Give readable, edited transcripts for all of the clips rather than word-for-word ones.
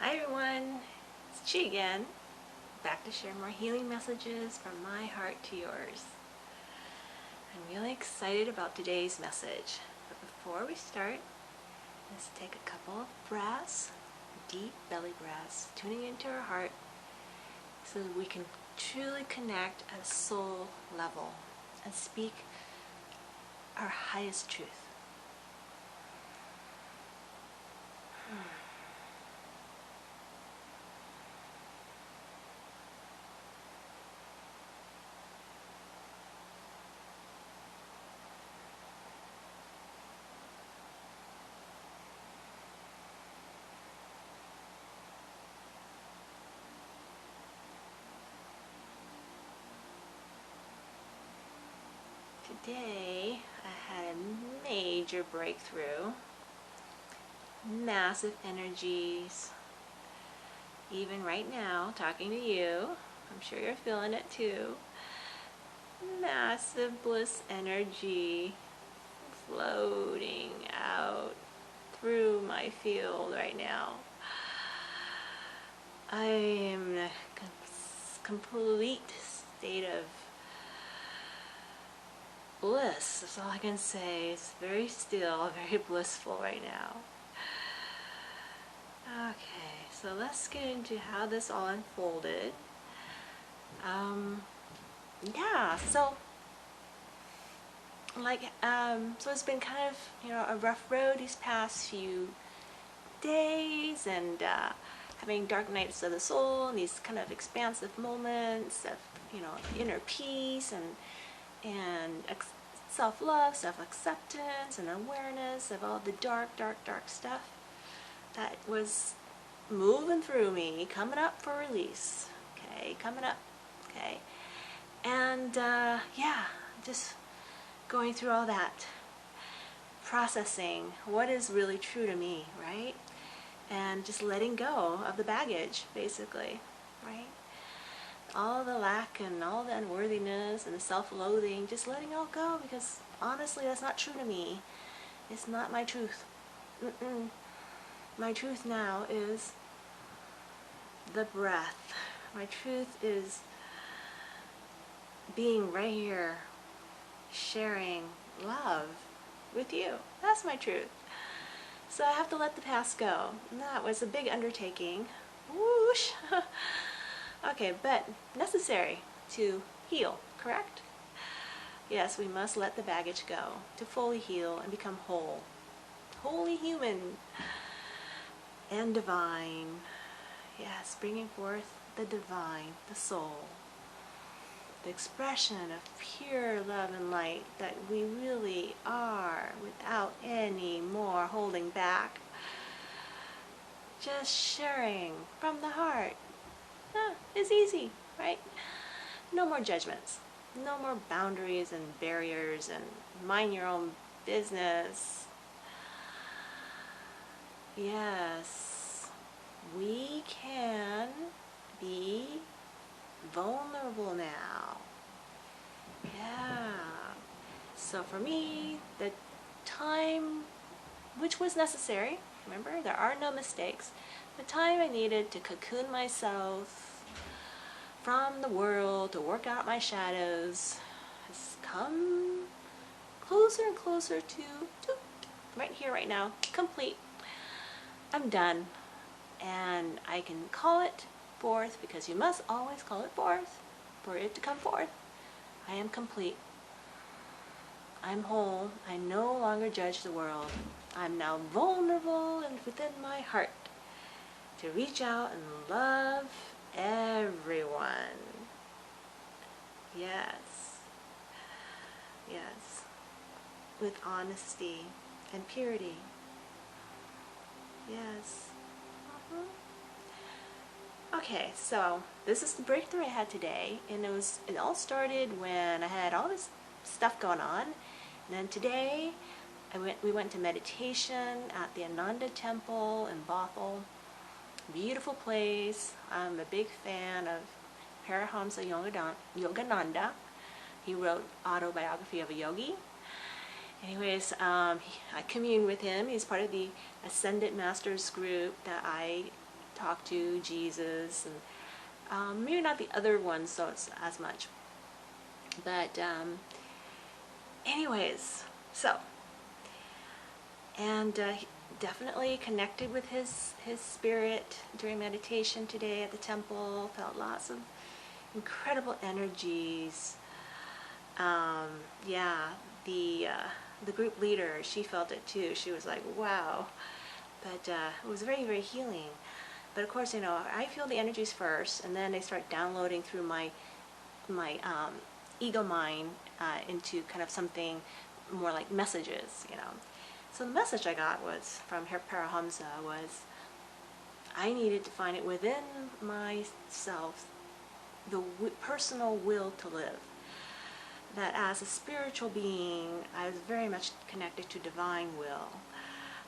Hi everyone, it's Chi again, back to share more healing messages from my heart to yours. I'm really excited about today's message, but before we start, let's take a couple of breaths, deep belly breaths, tuning into our heart so that we can truly connect at a soul level and speak our highest truth. Today, I had a major breakthrough, massive energies. Even right now, talking to you, I'm sure you're feeling it too. Massive bliss energy floating out through my field right now. I am in a complete state of bliss. That's all I can say. It's very still, very blissful right now. Okay, so let's get into how this all unfolded. So it's been kind of, a rough road these past few days, and having dark nights of the soul and these kind of expansive moments of, inner peace and self-love, self-acceptance, and awareness of all the dark stuff that was moving through me, coming up for release. Okay, coming up. Okay, and just going through all that, processing what is really true to me, right? And just letting go of the baggage, basically, right? All the lack and all the unworthiness and the self-loathing, just letting it all go, because honestly, that's not true to me. It's not my truth. My truth now is the breath. My truth is being right here, sharing love with you. That's my truth. So I have to let the past go. And that was a big undertaking. Whoosh! Okay, but necessary to heal, correct? Yes, we must let the baggage go to fully heal and become whole. Wholly human and divine. Yes, bringing forth the divine, the soul. The expression of pure love and light that we really are, without any more holding back. Just sharing from the heart. It's easy, right? No more judgments. No more boundaries and barriers and mind your own business. Yes, we can be vulnerable now. Yeah. So for me, the time, which was necessary, remember, there are no mistakes, the time I needed to cocoon myself from the world, to work out my shadows, has come closer and closer to right here, right now, complete. I'm done. And I can call it forth, because you must always call it forth for it to come forth. I am complete. I'm whole. I no longer judge the world. I'm now vulnerable and within my heart to reach out and love everyone. Yes. Yes. With honesty and purity. Yes. Okay, so this is the breakthrough I had today, and it all started when I had all this stuff going on, and then today we went to meditation at the Ananda Temple in Bothell. Beautiful place. I'm a big fan of Paramahamsa Yogananda. He wrote Autobiography of a Yogi. Anyways, I communed with him. He's part of the Ascended Masters group that I talk to Jesus, and maybe not the other ones so it's as much. But anyways, so, and he definitely connected with his spirit during meditation today at the temple. Felt lots of incredible energies. Yeah, the group leader, she felt it too. She was like, wow. But it was very, very healing. But of course, I feel the energies first, and then they start downloading through my ego mind into kind of something more like messages. So the message I got was from her Parahamsa was, I needed to find it within myself, the personal will to live. That as a spiritual being, I was very much connected to divine will,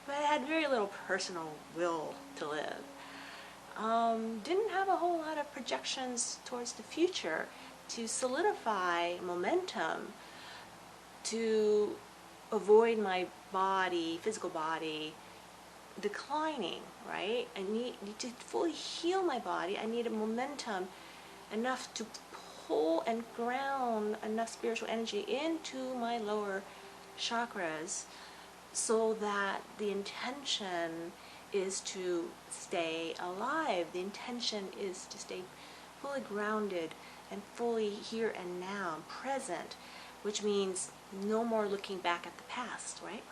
but I had very little personal will to live. Didn't have a whole lot of projections towards the future to solidify momentum to avoid my physical body, declining, right? I need to fully heal my body. I needed momentum enough to pull and ground enough spiritual energy into my lower chakras so that the intention is to stay alive. The intention is to stay fully grounded and fully here and now, present, which means no more looking back at the past, right?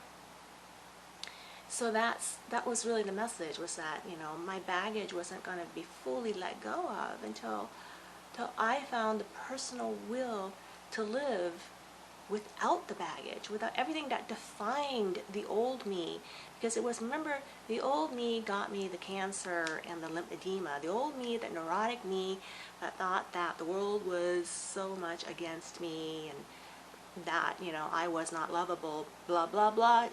So that was really the message, was that, my baggage wasn't going to be fully let go of until I found the personal will to live without the baggage, without everything that defined the old me. Because it was, remember, the old me got me the cancer and the lymphedema. The old me, the neurotic me, that thought that the world was so much against me and that, I was not lovable, blah, blah, blah.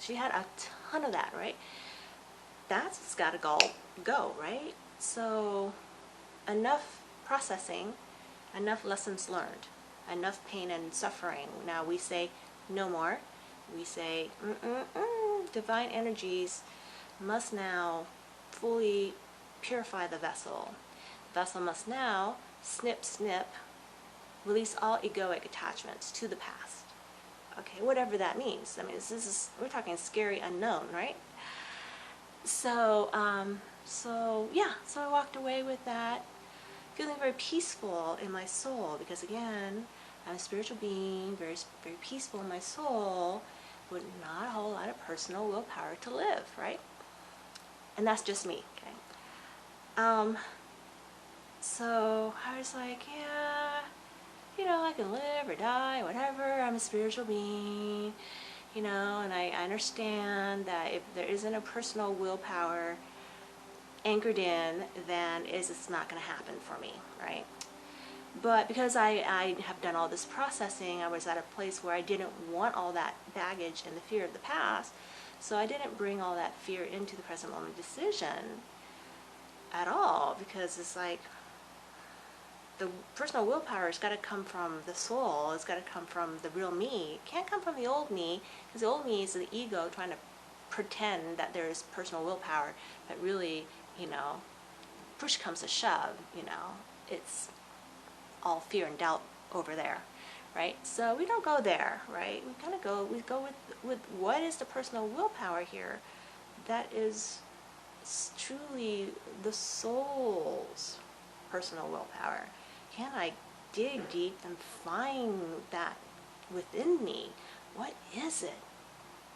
She had a ton of that, right? That's got to go, right? So enough processing, enough lessons learned, enough pain and suffering. Now we say no more. We say divine energies must now fully purify the vessel. The vessel must now snip, release all egoic attachments to the past. Okay, whatever that means. I mean, we're talking scary unknown, right? So I walked away with that, feeling very peaceful in my soul, because again, I'm a spiritual being, very, very peaceful in my soul, with not a whole lot of personal willpower to live, right? And that's just me, okay? So I was like, yeah, I can live or die, whatever. I'm a spiritual being, and I understand that if there isn't a personal willpower anchored in, then it's not going to happen for me, right? But because I have done all this processing, I was at a place where I didn't want all that baggage and the fear of the past, so I didn't bring all that fear into the present moment decision at all, because it's like, the personal willpower has got to come from the soul. It's got to come from the real me. It can't come from the old me, because the old me is the ego trying to pretend that there's personal willpower, but really, push comes to shove, it's all fear and doubt over there, right? So we don't go there, right? We go with what is the personal willpower here that is truly the soul's personal willpower. Can I dig deep and find that within me? What is it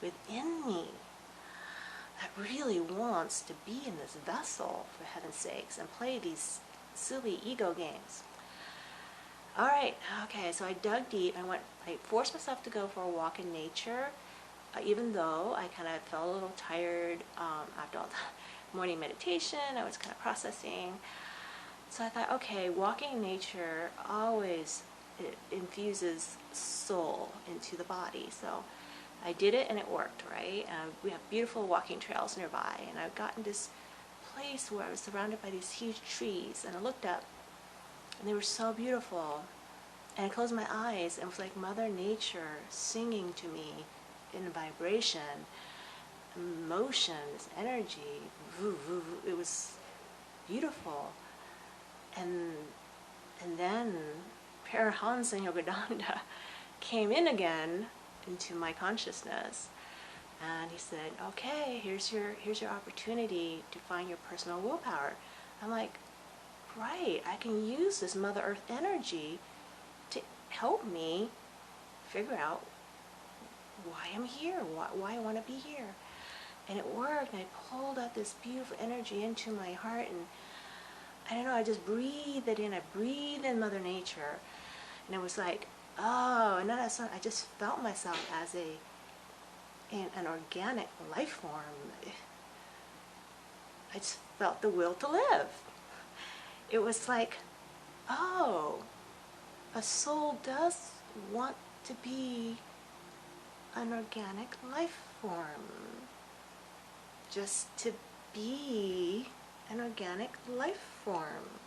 within me that really wants to be in this vessel, for heaven's sakes, and play these silly ego games? All right, okay, so I dug deep. I forced myself to go for a walk in nature, even though I kind of felt a little tired after all the morning meditation. I was kind of processing. So I thought, okay, walking in nature always infuses soul into the body. So I did it and it worked, right? We have beautiful walking trails nearby, and I got in this place where I was surrounded by these huge trees, and I looked up, and they were so beautiful. And I closed my eyes, and it was like Mother Nature singing to me in vibration. emotion, this energy. It was beautiful. And then Paramahansa Yogananda came in again into my consciousness, and he said, okay, here's your opportunity to find your personal willpower. I'm like, right, I can use this Mother Earth energy to help me figure out why I'm here, why I want to be here. And it worked, and I pulled out this beautiful energy into my heart, and I don't know, I just breathed it in. I breathed in Mother Nature, and it was like, oh, and then I just felt myself as an organic life form. I just felt the will to live. It was like, oh, a soul does want to be an organic life form. Just to be an organic life form.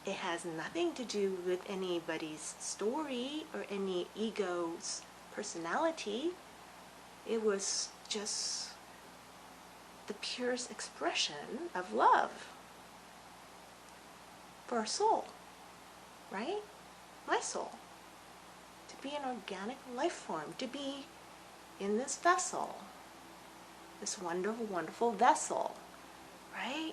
It has nothing to do with anybody's story or any ego's personality. It was just the purest expression of love for a soul, right? My soul. To be an organic life form, to be in this vessel, this wonderful, wonderful vessel, right?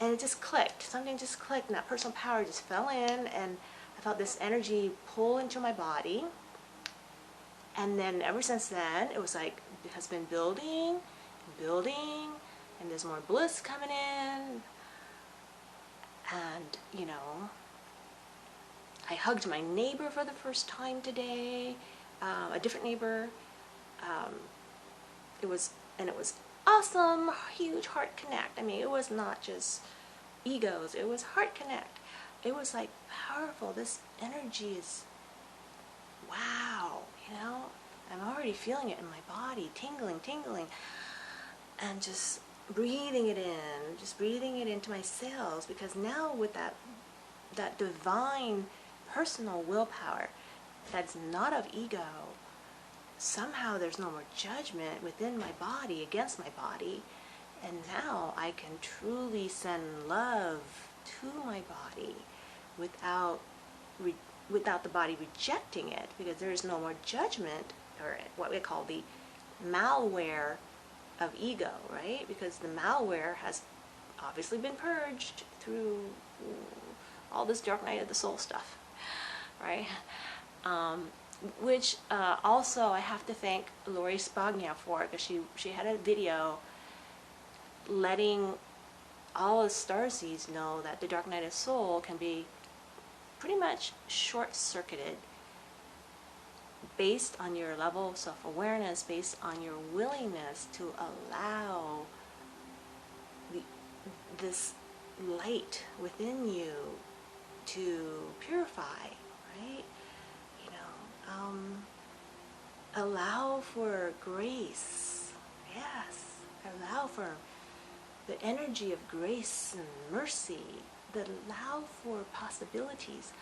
And it just clicked. Something just clicked, and that personal power just fell in, and I felt this energy pull into my body. And then ever since then, it was like it has been building and building, and there's more bliss coming in. And, you know, I hugged my neighbor for the first time today, a different neighbor. It was awesome, huge heart connect. I mean, it was not just egos, it was heart connect. It was like powerful. This energy is, wow, you know, I'm already feeling it in my body, tingling, and just breathing it in, just breathing it into my cells, because now with that divine personal willpower that's not of ego, somehow there's no more judgment within my body against my body, and now I can truly send love to my body without the body rejecting it, because there is no more judgment, or what we call the malware of ego, right? Because the malware has obviously been purged through all this dark night of the soul stuff, right? Which also I have to thank Lori Spagna for, because she had a video letting all the starseeds know that the dark night of soul can be pretty much short-circuited based on your level of self-awareness, based on your willingness to allow this light within you to purify, right? You know, allow for grace. Yes, allow for the energy of grace and mercy, that allow for possibilities.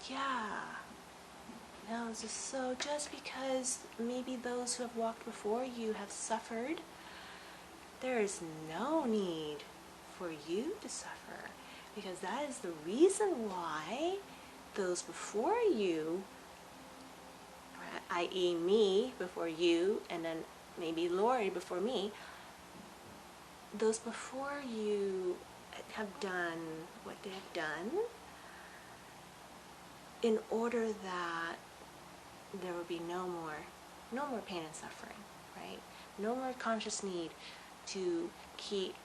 Yeah. No, just because maybe those who have walked before you have suffered, there is no need for you to suffer, because that is the reason why those before you, i.e. me before you, and then maybe Lori before me, those before you have done what they have done in order that there will be no more pain and suffering, right? No more conscious need to keep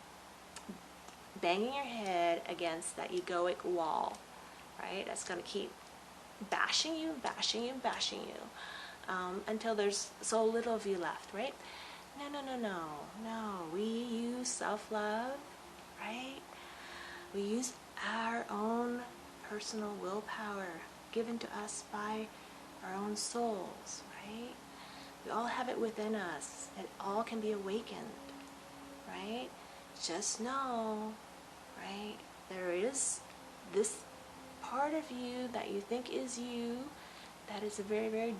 banging your head against that egoic wall, right? That's going to keep bashing you, until there's so little of you left, right? No. We use self-love, right? We use our own personal willpower given to us by our own souls, right? We all have it within us. It all can be awakened, right? Just know, right? There is this part of you that you think is you, that is a very, very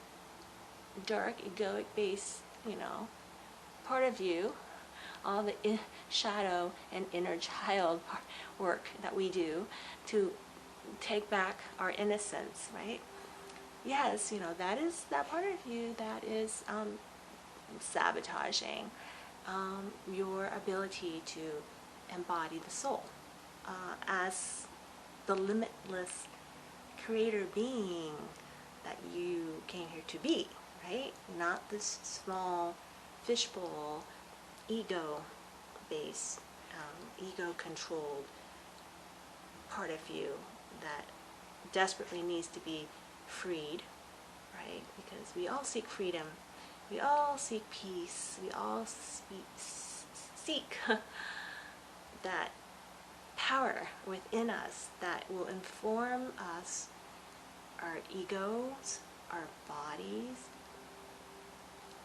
dark egoic base, part of you, all the shadow and inner child work that we do to take back our innocence, right? Yes, that is that part of you that is sabotaging your ability to embody the soul as the limitless creator being that you came here to be, right? Not this small fishbowl, ego-based, ego-controlled part of you that desperately needs to be freed, right? Because we all seek freedom. We all seek peace. We all seek that power within us that will inform us, our egos, our bodies,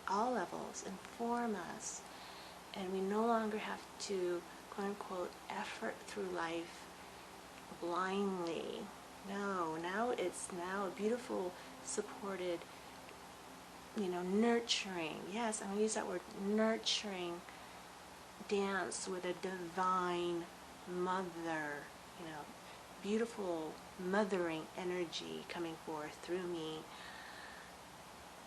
all levels, inform us. And we no longer have to, quote unquote, effort through life blindly. No, now it's a beautiful, supported, nurturing. Yes, I'm going to use that word, nurturing dance with a divine mother, beautiful mothering energy coming forth through me.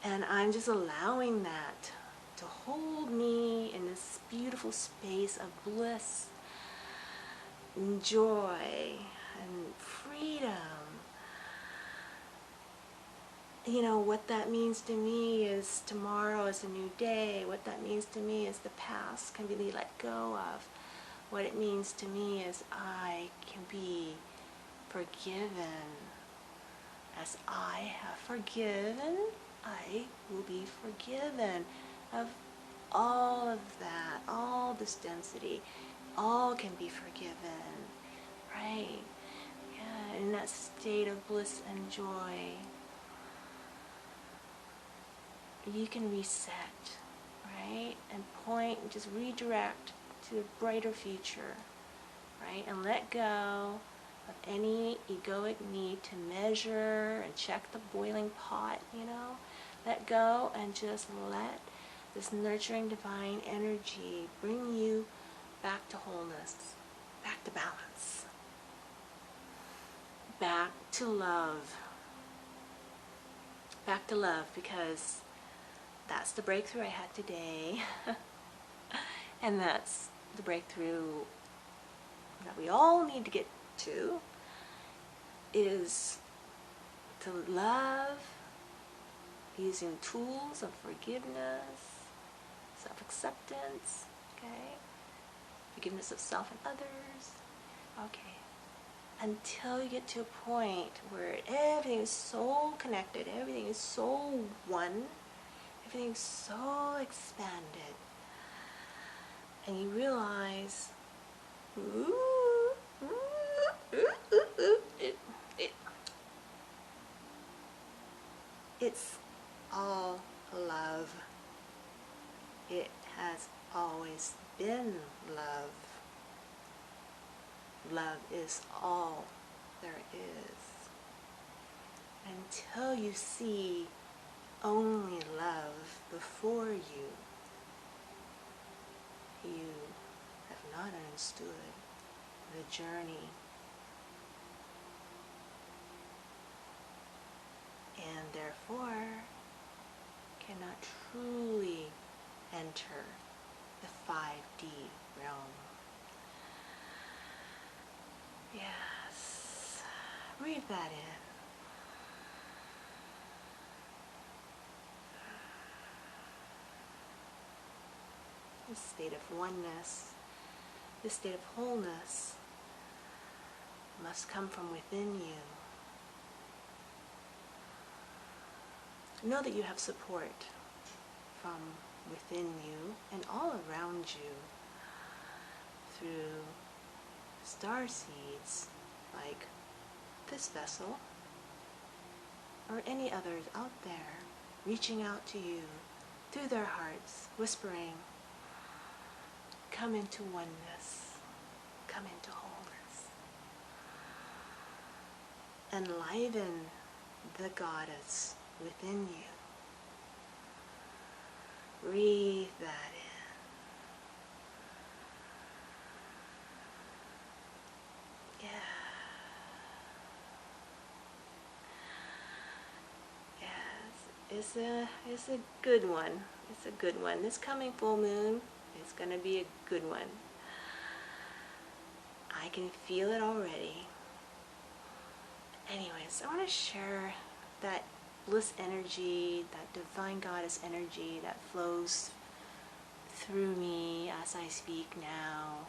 And I'm just allowing that to hold me in this beautiful space of bliss and joy and freedom. What that means to me is tomorrow is a new day. What that means to me is the past can be let go of. What it means to me is I can be forgiven. As I have forgiven, I will be forgiven of all of that, all this density. All can be forgiven, right? Yeah, in that state of bliss and joy, you can reset, right? And just redirect to a brighter future, right? And let go of any egoic need to measure and check the boiling pot, Let go and just let this nurturing divine energy bring you back to wholeness, back to balance, back to love. Back to love, because that's the breakthrough I had today. And that's the breakthrough that we all need to get to, is to love using tools of forgiveness, self-acceptance, okay? Forgiveness of self and others, okay? Until you get to a point where everything is so connected, everything is so one, everything is so expanded, and you realize, it's all love. It has always been love. Love is all there is. Until you see only love before you, you have not understood the journey. And therefore cannot truly enter the 5D realm. Yes, breathe that in. This state of oneness, this state of wholeness must come from within you. Know that you have support from within you and all around you through star seeds like this vessel or any others out there reaching out to you through their hearts, whispering, come into oneness, come into wholeness. Enliven the goddess within you. Breathe that in. Yeah. Yes, it's a good one. It's a good one. This coming full moon is going to be a good one. I can feel it already. Anyways, I want to share that bliss energy, that divine goddess energy that flows through me as I speak now.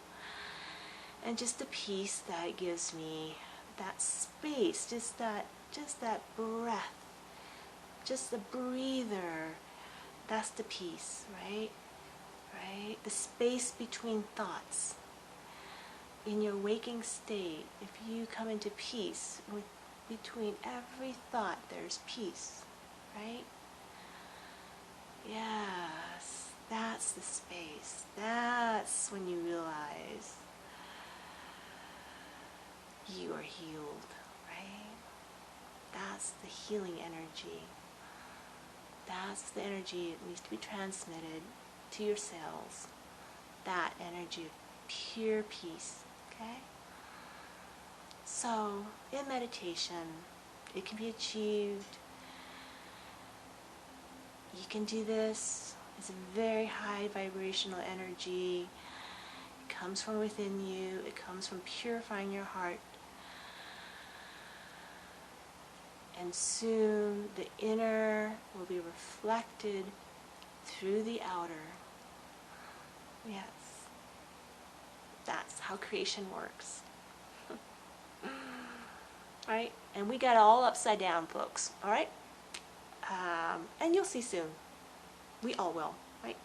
And just the peace that it gives me, that space, just that breath, just the breather. That's the peace, right? Right? The space between thoughts. In your waking state, if you come into peace between every thought, there's peace, right? Yes, that's the space. That's when you realize you are healed, right? That's the healing energy. That's the energy that needs to be transmitted to your cells. That energy of pure peace, okay? So, in meditation, it can be achieved. You can do this. It's a very high vibrational energy. It comes from within you. It comes from purifying your heart. And soon the inner will be reflected through the outer. Yes. That's how creation works. Right? And we got it all upside down, folks. Alright? And you'll see soon. We all will. Right?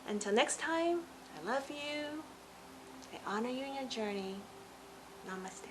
Until next time, I love you. I honor you in your journey. Namaste.